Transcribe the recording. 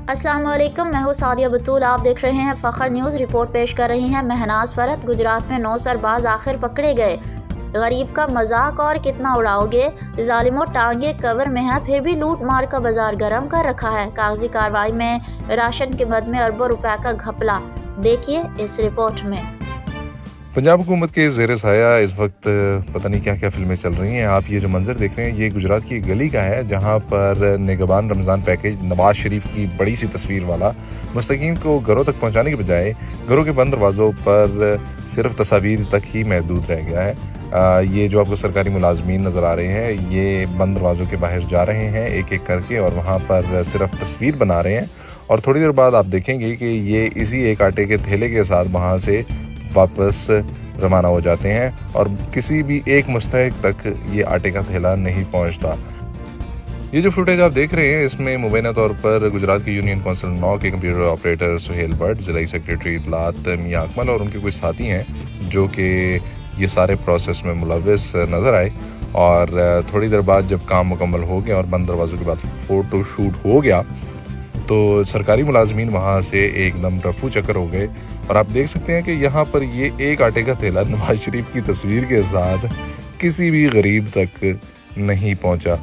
अस्सलाम वालेकुम, मैं हूँ सादिया बतूल। आप देख रहे हैं फ़ख्र न्यूज़। रिपोर्ट पेश कर रही हैं महनाज फरत। गुजरात में 9 सरबाज आखिर पकड़े गए। गरीब का मजाक और कितना उड़ाओगे, जालिमों टांगे कवर में है फिर भी लूट मार का बाजार गर्म कर रखा है। कागजी कार्रवाई में राशन की मद में अरबों रुपए का घपला, देखिए इस रिपोर्ट में। पंजाब हुकूमत के ज़ेर साया इस वक्त पता नहीं क्या क्या फिल्में चल रही हैं। आप ये जो मंजर देख रहे हैं ये गुजरात की गली का है जहां पर निगहबान रमज़ान पैकेज नवाज शरीफ की बड़ी सी तस्वीर वाला मुस्तकीन को घरों तक पहुंचाने के बजाय घरों के बंद दरवाज़ों पर सिर्फ तस्वीर तक ही महदूद रह गया है। ये जो आपको सरकारी मुलाजमीन नज़र आ रहे हैं ये बंद दरवाज़ों के बाहर जा रहे हैं एक एक करके और वहाँ पर सिर्फ तस्वीर बना रहे हैं और थोड़ी देर बाद आप देखेंगे कि ये इसी एक आटे के थैले के साथ वहाँ से वापस रवाना हो जाते हैं और किसी भी एक मुस्तहिक तक ये आटे का थैला नहीं पहुंचता। ये जो फुटेज आप देख रहे हैं इसमें मुबैना तौर पर गुजरात के यूनियन काउंसिल 9 के कंप्यूटर ऑपरेटर सुहेल भट्ट, जिला सेक्रेटरी इतलात मियां अकमल और उनके कुछ साथी हैं जो कि ये सारे प्रोसेस में मुलव्वस नज़र आए। और थोड़ी देर बाद जब काम मुकम्मल हो गया और बंद दरवाज़ों के बाद फ़ोटो शूट हो गया तो सरकारी मुलाजमीन वहाँ से एकदम रफू चक्कर हो गए। और आप देख सकते हैं कि यहाँ पर ये एक आटे का थैला नवाज शरीफ की तस्वीर के साथ किसी भी गरीब तक नहीं पहुँचा।